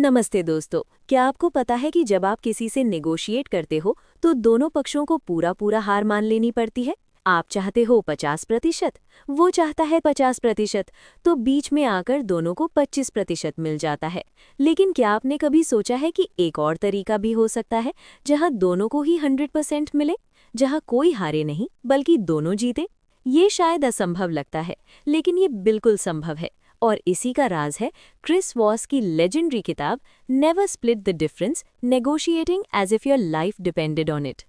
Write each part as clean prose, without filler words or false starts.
नमस्ते दोस्तों। क्या आपको पता है कि जब आप किसी से नेगोशिएट करते हो तो दोनों पक्षों को पूरा पूरा हार मान लेनी पड़ती है। आप चाहते हो 50%, वो चाहता है 50%, तो बीच में आकर दोनों को 25% मिल जाता है। लेकिन क्या आपने कभी सोचा है कि एक और तरीका भी हो सकता है जहां दोनों को ही 100% मिले, जहां कोई हारे नहीं बल्कि दोनों जीते? ये शायद असंभव लगता है, लेकिन ये बिल्कुल संभव है। और इसी का राज है क्रिस वॉस की लेजेंडरी किताब never split the difference, negotiating as if your life depended on it.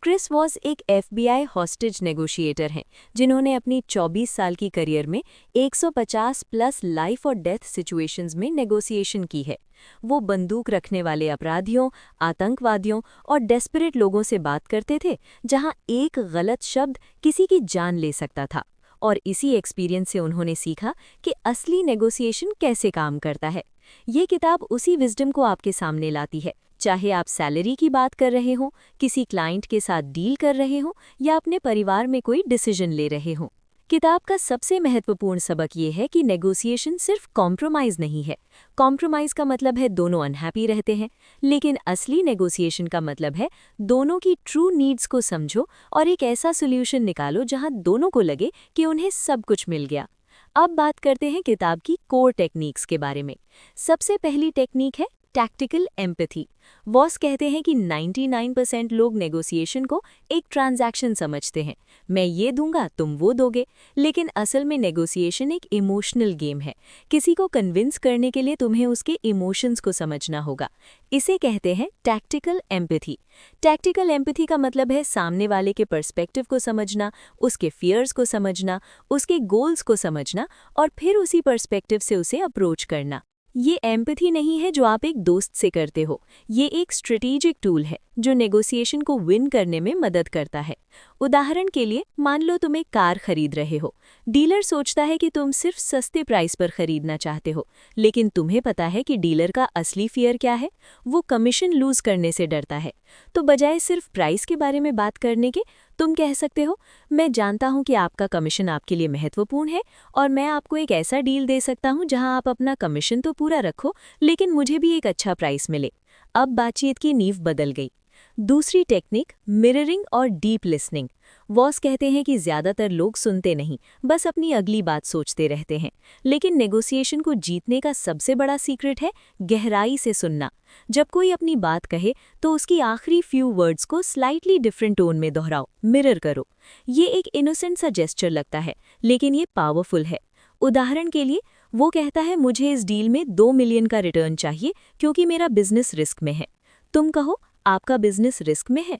Chris Voss एक एफबीआई हॉस्टेज नेगोशिएटर हैं जिन्होंने अपनी 24 साल की करियर में 150 प्लस लाइफ और डेथ सिचुएशंस में नेगोशिएशन की है। वो बंदूक रखने वाले अपराधियों, आतंकवादियों और डेस्परेट लोगों से बात करते थे जहां एक गलत शब्द किसी की जान ले सकता था। और इसी एक्सपीरियंस से उन्होंने सीखा कि असली नेगोशिएशन कैसे काम करता है। ये किताब उसी विजडम को आपके सामने लाती है, चाहे आप सैलरी की बात कर रहे हो, किसी क्लाइंट के साथ डील कर रहे हो या अपने परिवार में कोई डिसीजन ले रहे हो। किताब का सबसे महत्वपूर्ण सबक ये है कि नेगोशिएशन सिर्फ कॉम्प्रोमाइज़ नहीं है। कॉम्प्रोमाइज़ का मतलब है दोनों अनहैप्पी रहते हैं, लेकिन असली नेगोशिएशन का मतलब है दोनों की ट्रू नीड्स को समझो और एक ऐसा सोल्यूशन निकालो जहां दोनों को लगे कि उन्हें सब कुछ मिल गया। अब बात करते हैं किताब की कोर टेक्निक्स के बारे में। सबसे पहली टेक्निक है टैक्टिकल एम्पैथी। वॉस कहते हैं कि 99% लोग नेगोशिएशन को एक ट्रांजैक्शन समझते हैं, मैं ये दूंगा तुम वो दोगे। लेकिन असल में नेगोशिएशन एक इमोशनल गेम है। किसी को कन्विंस करने के लिए तुम्हें उसके इमोशंस को समझना होगा। इसे कहते हैं टैक्टिकल एम्पैथी। टैक्टिकल एम्पैथी का मतलब है सामने वाले के पर्सपेक्टिव को समझना, उसके फियर्स को समझना, उसके गोल्स को समझना और फिर उसी पर्सपेक्टिव से उसे अप्रोच करना। ये एम्पैथी नहीं है जो आप एक दोस्त से करते हो, ये एक स्ट्रेटेजिक टूल है जो नेगोशिएशन को विन करने में मदद करता है। उदाहरण के लिए, मान लो तुम एक कार खरीद रहे हो। डीलर सोचता है कि तुम सिर्फ सस्ते प्राइस पर खरीदना चाहते हो, लेकिन तुम्हें पता है कि डीलर का असली फियर क्या है। वो कमीशन लूज करने से डरता है। तो बजाय सिर्फ प्राइस के बारे में बात करने के, तुम कह सकते हो, मैं जानता हूं कि आपका कमीशन आपके लिए महत्वपूर्ण है और मैं आपको एक ऐसा डील दे सकता हूं जहां आप अपना कमीशन तो पूरा रखो, लेकिन मुझे भी एक अच्छा प्राइस मिले। अब बातचीत की नींव बदल गई। दूसरी टेक्निक, मिररिंग और डीप लिसनिंग। वॉस कहते हैं कि ज्यादातर लोग सुनते नहीं, बस अपनी अगली बात सोचते रहते हैं। लेकिन नेगोशिएशन को जीतने का सबसे बड़ा सीक्रेट है गहराई से सुनना। जब कोई अपनी बात कहे तो उसकी आखिरी फ्यू वर्ड्स को स्लाइटली डिफरेंट टोन में दोहराओ, मिरर करो। ये एक इनोसेंट सा जेस्चर लगता है, लेकिन ये पावरफुल है। उदाहरण के लिए, वो कहता है मुझे इस डील में 2 मिलियन का रिटर्न चाहिए क्योंकि मेरा बिजनेस रिस्क में है। तुम कहो आपका बिजनेस रिस्क में है।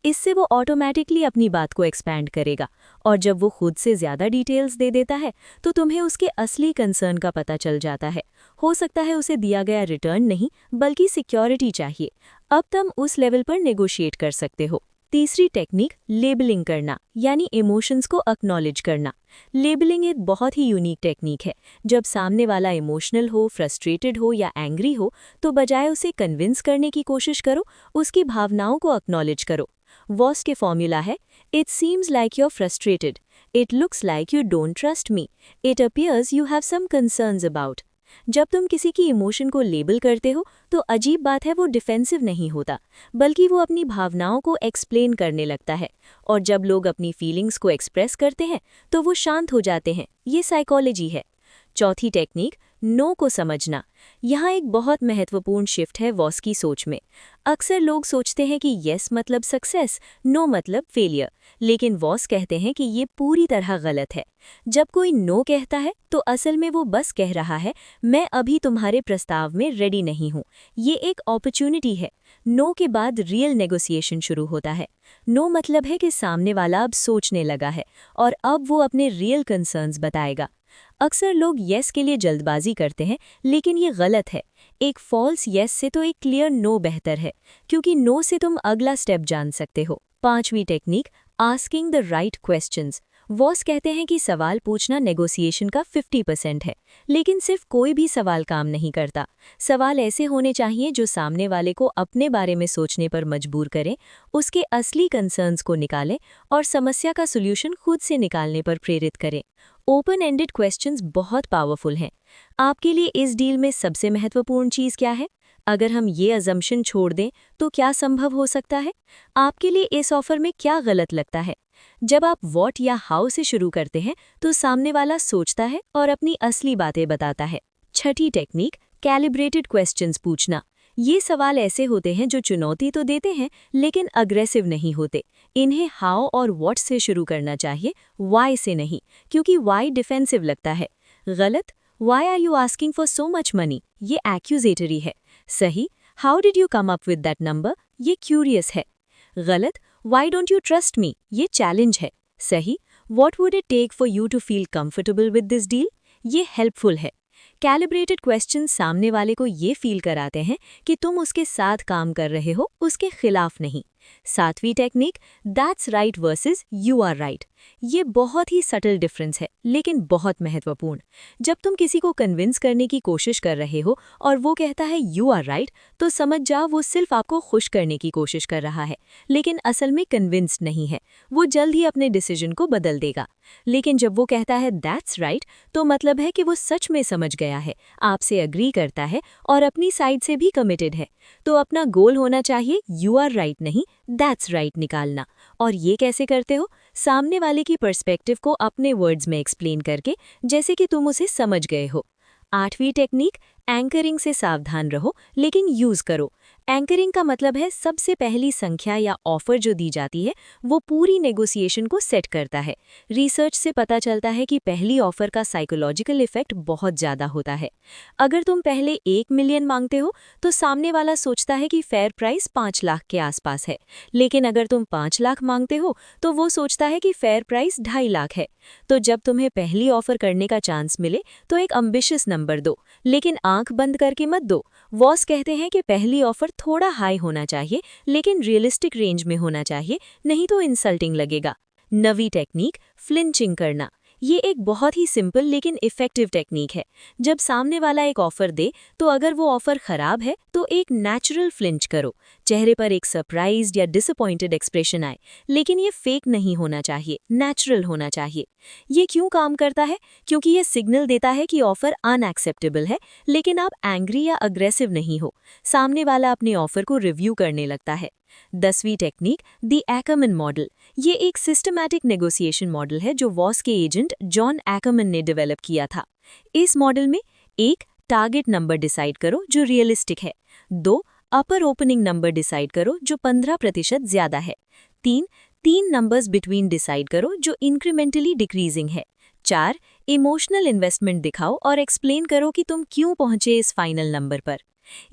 इससे वो ऑटोमेटिकली अपनी बात को एक्सपैंड करेगा, और जब वो खुद से ज़्यादा डिटेल्स दे देता है तो तुम्हें उसके असली कंसर्न का पता चल जाता है। हो सकता है उसे दिया गया रिटर्न नहीं बल्कि सिक्योरिटी चाहिए। अब तुम उस लेवल पर नेगोशिएट कर सकते हो। तीसरी टेक्निक, लेबलिंग करना, यानी इमोशंस को एक्नॉलेज करना। लेबलिंग एक बहुत ही यूनिक टेक्निक है। जब सामने वाला इमोशनल हो, फ्रस्ट्रेटेड हो या एंग्री हो, तो बजाय उसे कन्विंस करने की कोशिश करो, उसकी भावनाओं को एक्नॉलेज करो। वॉस के फॉर्मूला है, it seems like you're frustrated, it looks like you don't trust me, it appears you have some concerns about. जब तुम किसी की इमोशन को लेबल करते हो तो अजीब बात है, वो डिफेंसिव नहीं होता, बल्कि वो अपनी भावनाओं को एक्सप्लेन करने लगता है। और जब लोग अपनी फीलिंग्स को एक्सप्रेस करते हैं तो वो शांत हो जाते हैं। ये साइकोलॉजी है। चौथी टेक्निक, नो को समझना। यहाँ एक बहुत महत्वपूर्ण शिफ्ट है वॉस की सोच में। अक्सर लोग सोचते हैं कि येस मतलब सक्सेस, नो मतलब फेलियर, लेकिन वॉस कहते हैं कि ये पूरी तरह गलत है। जब कोई नो कहता है तो असल में वो बस कह रहा है, मैं अभी तुम्हारे प्रस्ताव में रेडी नहीं हूँ। ये एक अपॉर्चुनिटी है। नो के बाद रियल नेगोशिएशन शुरू होता है। नो मतलब है कि सामने वाला अब सोचने लगा है और अब वो अपने रियल कंसर्न्स बताएगा। अक्सर लोग येस के लिए जल्दबाजी करते हैं, लेकिन ये गलत है। एक फॉल्स येस से तो एक क्लियर नो बेहतर है, क्योंकि नो से तुम अगला स्टेप जान सकते हो। पांचवी technique, asking the right questions. Voss कहते हैं कि सवाल पूछना नेगोशिएशन का 50% है, लेकिन सिर्फ कोई भी सवाल काम नहीं करता। सवाल ऐसे होने चाहिए जो सामने वाले को अपने बारे में सोचने पर मजबूर करें, उसके असली कंसर्न्स को निकालें और समस्या का सोल्यूशन खुद से निकालने पर प्रेरित करें। ओपन एंडेड क्वेश्चंस बहुत पावरफुल हैं। आपके लिए इस डील में सबसे महत्वपूर्ण चीज़ क्या है? अगर हम ये अजम्पशन छोड़ दें तो क्या संभव हो सकता है? आपके लिए इस ऑफर में क्या गलत लगता है? जब आप व्हाट या हाउ से शुरू करते हैं तो सामने वाला सोचता है और अपनी असली बातें बताता है। छठी टेक्निक, कैलिब्रेटेड क्वेश्चंस पूछना। ये सवाल ऐसे होते हैं जो चुनौती तो देते हैं लेकिन अग्रेसिव नहीं होते। इन्हें हाउ और व्हाट से शुरू करना चाहिए, वाई से नहीं, क्योंकि वाई डिफेंसिव लगता है। गलत, why are you asking for so much money, ये एक्यूजेटरी है। सही, how did you come up with that number, ये क्यूरियस है। गलत, why don't you trust me, ये चैलेंज है। सही, what would it take for you to feel comfortable with this deal, ये हेल्पफुल है। कैलिब्रेटेड क्वेश्चन सामने वाले को ये फील कराते हैं कि तुम उसके साथ काम कर रहे हो, उसके खिलाफ नहीं। सातवीं technique, that's right versus you are right. ये बहुत ही सटल डिफरेंस है लेकिन बहुत महत्वपूर्ण। जब तुम किसी को कन्विंस करने की कोशिश कर रहे हो और वो कहता है यू आर राइट, तो समझ जाओ वो सिर्फ आपको खुश करने की कोशिश कर रहा है, लेकिन असल में कन्विंस्ड नहीं है। वो जल्द ही अपने डिसीजन को बदल देगा। लेकिन जब वो कहता है दैट्स राइट, तो मतलब है कि वो सच में समझ गया है, आपसे अग्री करता है और अपनी साइड से भी कमिटेड है। तो अपना गोल होना चाहिए यू आर राइट नहीं, दैट्स राइट निकालना। और ये कैसे करते हो? सामने वाले की पर्सपेक्टिव को अपने वर्ड्स में एक्सप्लेन करके, जैसे कि तुम उसे समझ गए हो। आठवीं टेक्निक, एंकरिंग से सावधान रहो लेकिन यूज करो। एंकरिंग का मतलब है सबसे पहली संख्या या ऑफर जो दी जाती है वो पूरी नेगोशिएशन को सेट करता है। रिसर्च से पता चलता है कि पहली ऑफर का साइकोलॉजिकल इफेक्ट बहुत ज़्यादा होता है। अगर तुम पहले 1 मिलियन मांगते हो तो सामने वाला सोचता है कि फेयर प्राइस 5 लाख के आसपास है, लेकिन अगर तुम 5 लाख मांगते हो तो वो सोचता है कि फेयर प्राइस 2.5 लाख है। तो जब तुम्हें पहली ऑफर करने का चांस मिले तो एक अम्बिशियस नंबर दो, लेकिन आंख बंद करके मत दो। वॉस कहते हैं कि पहली ऑफर थोड़ा हाई होना चाहिए लेकिन रियलिस्टिक रेंज में होना चाहिए, नहीं तो इंसल्टिंग लगेगा। नवी टेक्निक, फ्लिंचिंग करना। ये एक बहुत ही सिंपल लेकिन इफेक्टिव टेक्निक है। जब सामने वाला एक ऑफर दे तो अगर वो ऑफर खराब है तो एक नेचुरल फ्लिंच करो। चेहरे पर एक सरप्राइज्ड या डिसअपॉइंटेड एक्सप्रेशन आए, लेकिन ये फेक नहीं होना चाहिए, नेचुरल होना चाहिए। ये क्यों काम करता है? क्योंकि ये सिग्नल देता है कि ऑफर अनएक्सेप्टेबल है, लेकिन आप एंग्री या अग्रेसिव नहीं हो। सामने वाला अपने ऑफर को रिव्यू करने लगता है। 10वीं टेक्निक, द एकरमैन मॉडल। ये एक सिस्टमैटिक नेगोशिएशन मॉडल है जो वॉस के एजेंट जॉन एकरमैन ने डेवलप किया था। इस मॉडल में 1. टारगेट नंबर डिसाइड करो जो रियलिस्टिक है। 2. अपर ओपनिंग नंबर डिसाइड करो जो 15% ज्यादा है। 3 नंबर्स बिटवीन डिसाइड करो जो इंक्रीमेंटली डिक्रीजिंग है। 4. इमोशनल इन्वेस्टमेंट दिखाओ और एक्सप्लेन करो कि तुम क्यों पहुंचे इस फाइनल नंबर पर।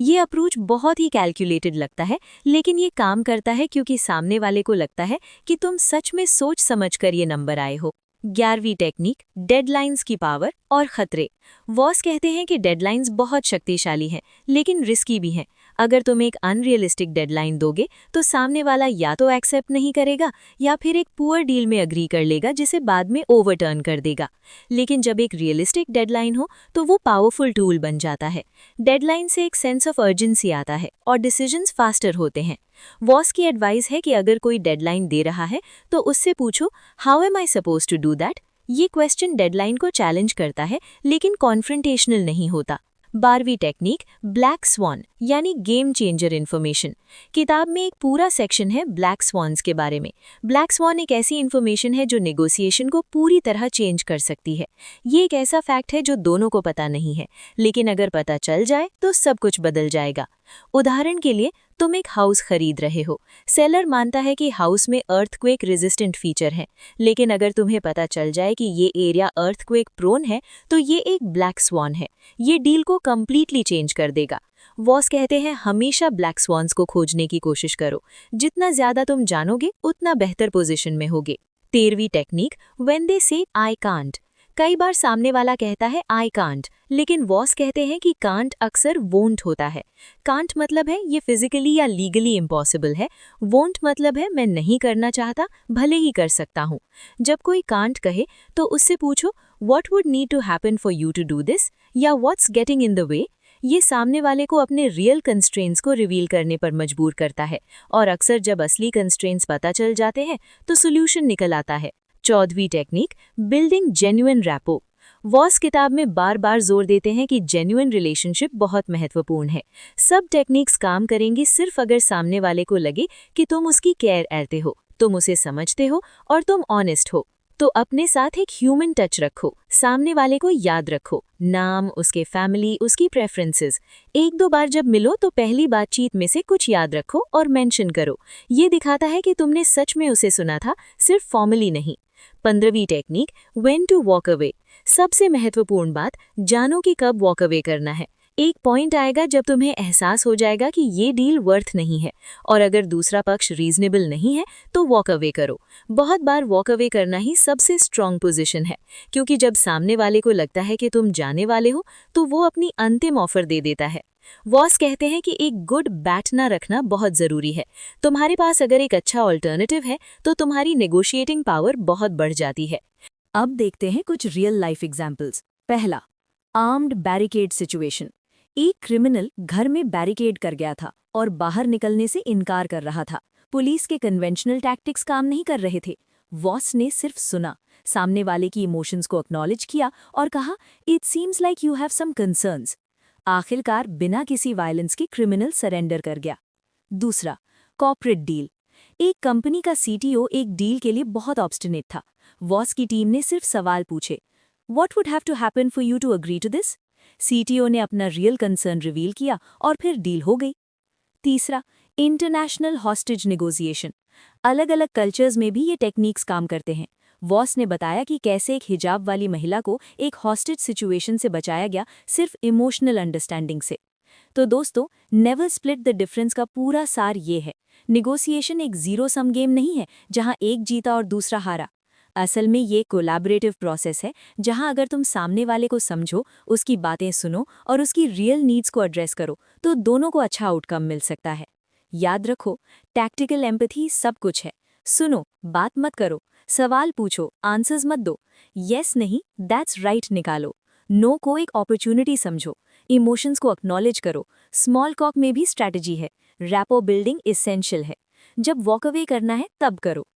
ये अप्रोच बहुत ही कैलकुलेटेड लगता है, लेकिन ये काम करता है क्योंकि सामने वाले को लगता है कि तुम सच में सोच समझकर ये नंबर आए हो। 11वीं टेक्निक, डेडलाइंस की पावर और खतरे। वॉस कहते हैं कि डेडलाइंस बहुत शक्तिशाली हैं, लेकिन रिस्की भी हैं। अगर तुम एक अनरियलिस्टिक डेडलाइन दोगे तो सामने वाला या तो एक्सेप्ट नहीं करेगा या फिर एक पुअर डील में अग्री कर लेगा जिसे बाद में ओवरटर्न कर देगा। लेकिन जब एक रियलिस्टिक डेडलाइन हो तो वो पावरफुल टूल बन जाता है। डेडलाइन से एक सेंस ऑफ अर्जेंसी आता है और डिसीजंस फास्टर होते हैं। वॉस की एडवाइस है कि अगर कोई डेडलाइन दे रहा है तो उससे पूछो, how am I suppose to do that. ये क्वेश्चन डेडलाइन को चैलेंज करता है लेकिन कॉन्फ्रंटेशनल नहीं होता। 12वीं टेक्निक, ब्लैक स्वॉन यानी गेम चेंजर इन्फॉर्मेशन। किताब में एक पूरा सेक्शन है ब्लैक स्वॉन्स के बारे में। ब्लैक स्वॉन एक ऐसी इन्फॉर्मेशन है जो नेगोशिएशन को पूरी तरह चेंज कर सकती है। ये एक ऐसा फैक्ट है जो दोनों को पता नहीं है, लेकिन अगर पता चल जाए तो सब कुछ बदल जाएगा। उदाहरण के लिए, तुम एक हाउस खरीद रहे हो। सेलर मानता है कि हाउस में अर्थक्वेक रेजिस्टेंट फीचर है, लेकिन अगर तुम्हें पता चल जाए कि ये एरिया अर्थक्वेक प्रोन है तो ये एक ब्लैक स्वॉन है। ये डील को कंप्लीटली चेंज कर देगा। वॉस कहते हैं हमेशा ब्लैक स्वॉन्स को खोजने की कोशिश करो। जितना ज्यादा तुम जानोगे उतना बेहतर पोजीशन में होगे। 13वीं टेक्निक, व्हेन दे से आई कांट। कई बार सामने वाला कहता है आई कांट, लेकिन वॉस कहते हैं कि कांट अक्सर वोंट होता है। कांट मतलब है ये फिजिकली या लीगली इम्पॉसिबल है। वोंट मतलब है मैं नहीं करना चाहता, भले ही कर सकता हूँ। जब कोई कांट कहे तो उससे पूछो, what would need to happen for you to do this, या what's getting in the way. ये सामने वाले को अपने रियल कंस्ट्रेंट्स को रिवील करने पर मजबूर करता है, और अक्सर जब असली कंस्ट्रेंट्स पता चल जाते हैं तो सोल्यूशन निकल आता है। 14वीं टेक्निक, बिल्डिंग जेन्युइन रैपो। वॉस किताब में बार बार जोर देते हैं कि जेन्युइन रिलेशनशिप बहुत महत्वपूर्ण है। सब टेक्निक्स काम करेंगी सिर्फ अगर सामने वाले को लगे कि तुम उसकी केयर करते हो, तुम उसे समझते हो और तुम ऑनेस्ट हो। तो अपने साथ एक ह्यूमन टच रखो, सामने वाले को याद रखो, नाम, उसके फैमिली, उसकी प्रेफरेंसेस। एक दो बार जब मिलो तो पहली बातचीत में से कुछ याद रखो और मेंशन करो। ये दिखाता है कि तुमने सच में उसे सुना था, सिर्फ फॉर्मली नहीं। 15वीं technique, when to walk away. सबसे महत्वपूर्ण बात, जानो कि कब वॉक अवे करना है। एक पॉइंट आएगा जब तुम्हें एहसास हो जाएगा कि ये डील वर्थ नहीं है, और अगर दूसरा पक्ष रीजनेबल नहीं है तो वॉक अवे करो। बहुत बार वॉक अवे करना ही सबसे स्ट्रॉन्ग पोजीशन है, क्योंकि जब सामने वाले को लगता है कि तुम जाने वाले हो तो वो अपनी अंतिम ऑफर दे देता है। वॉस कहते हैं कि एक गुड बैठना रखना बहुत जरूरी है। तुम्हारे पास अगर एक अच्छा ऑल्टरनेटिव है तो तुम्हारी नेगोशिएटिंग पावर बहुत बढ़ जाती है। अब देखते हैं कुछ रियल लाइफ एग्जाम्पल्स। पहला, आर्म्ड बैरिकेड सिचुएशन। एक क्रिमिनल घर में बैरिकेड कर गया था और बाहर निकलने से इनकार कर रहा था। पुलिस के कन्वेंशनल टैक्टिक्स काम नहीं कर रहे थे। वॉस ने सिर्फ सुना, सामने वाले की इमोशंस को एक्नॉलेज किया और कहा, it seems like you have some concerns. आखिरकार बिना किसी वायलेंस के क्रिमिनल सरेंडर कर गया। दूसरा, कॉर्पोरेट डील। एक कंपनी का सीटीओ एक डील के लिए बहुत ऑब्स्टिनेट था। वॉस की टीम ने सिर्फ सवाल पूछे, what would have to happen for you to agree to this. CTO ने अपना रियल कंसर्न रिवील किया और फिर डील हो गई। तीसरा, इंटरनेशनल हॉस्टेज नेगोशिएशन। अलग अलग कल्चर्स में भी ये टेक्निक्स काम करते हैं। वॉस ने बताया कि कैसे एक हिजाब वाली महिला को एक हॉस्टेज सिचुएशन से बचाया गया सिर्फ इमोशनल अंडरस्टैंडिंग से। तो दोस्तों, नेवर स्प्लिट द डिफरेंस का पूरा सार ये है, नेगोशिएशन एक जीरो सम गेम नहीं है जहां एक जीता और दूसरा हारा। असल में ये कोलैबोरेटिव प्रोसेस है, जहां अगर तुम सामने वाले को समझो, उसकी बातें सुनो और उसकी रियल नीड्स को एड्रेस करो तो दोनों को अच्छा आउटकम मिल सकता है। याद रखो, टैक्टिकल एम्पैथी सब कुछ है। सुनो, बात मत करो, सवाल पूछो, आंसर्स मत दो। यस नहीं, दैट्स राइट निकालो। नो को एक अपॉर्चुनिटी समझो, इमोशंस को एक्नॉलेज करो। स्मॉल टॉक में भी स्ट्रैटेजी है, रैपो बिल्डिंग एसेंशियल है। जब वॉक अवे करना है तब करो।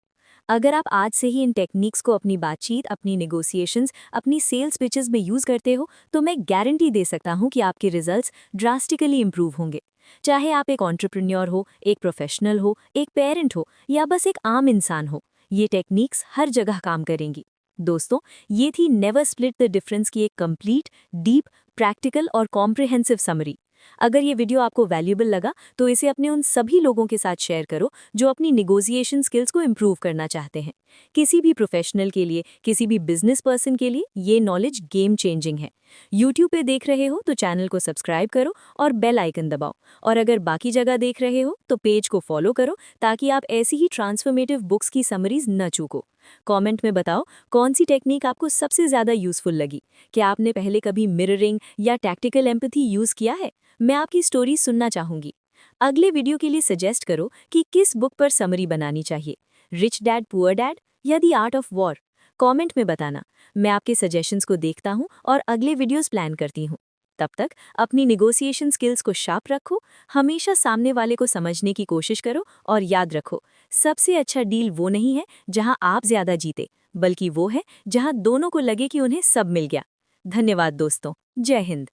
अगर आप आज से ही इन टेक्निक्स को अपनी बातचीत, अपनी नेगोशिएशंस, अपनी सेल्स पिचेस में यूज करते हो तो मैं गारंटी दे सकता हूं कि आपके रिजल्ट्स ड्रास्टिकली इंप्रूव होंगे। चाहे आप एक एंटरप्रेन्योर हो, एक प्रोफेशनल हो, एक पेरेंट हो या बस एक आम इंसान हो, ये टेक्निक्स हर जगह काम करेंगी। दोस्तों, ये थी नेवर स्प्लिट द डिफरेंस की एक कंप्लीट, डीप, प्रैक्टिकल और कॉम्प्रिहेंसिव समरी। अगर ये वीडियो आपको वैल्यूएबल लगा तो इसे अपने उन सभी लोगों के साथ शेयर करो जो अपनी नेगोशिएशन स्किल्स को इम्प्रूव करना चाहते हैं। किसी भी प्रोफेशनल के लिए, किसी भी बिजनेस पर्सन के लिए ये नॉलेज गेम चेंजिंग है। यूट्यूब पे देख रहे हो तो चैनल को सब्सक्राइब करो और बेल आइकन दबाओ, और अगर बाकी जगह देख रहे हो तो पेज को फॉलो करो ताकि आप ऐसी ही ट्रांसफॉर्मेटिव बुक्स की समरीज न चूको। कमेंट में बताओ कौन सी टेक्निक आपको सबसे ज़्यादा यूजफुल लगी। क्या आपने पहले कभी मिररिंग या टैक्टिकल एम्पैथी यूज़ किया है? मैं आपकी स्टोरी सुनना चाहूंगी। अगले वीडियो के लिए सजेस्ट करो कि किस बुक पर समरी बनानी चाहिए, रिच डैड पुअर डैड या the art of war. Comment में बताना, मैं आपके सजेशंस को देखता हूं और अगले वीडियोस प्लान करती हूं। तब तक अपनी नेगोशिएशन स्किल्स को शार्प रखो, हमेशा सामने वाले को समझने की कोशिश करो और याद रखो, सबसे अच्छा डील वो नहीं है जहां आप ज्यादा जीते, बल्कि वो है जहां दोनों को लगे कि उन्हें सब मिल गया। धन्यवाद दोस्तों, जय हिंद।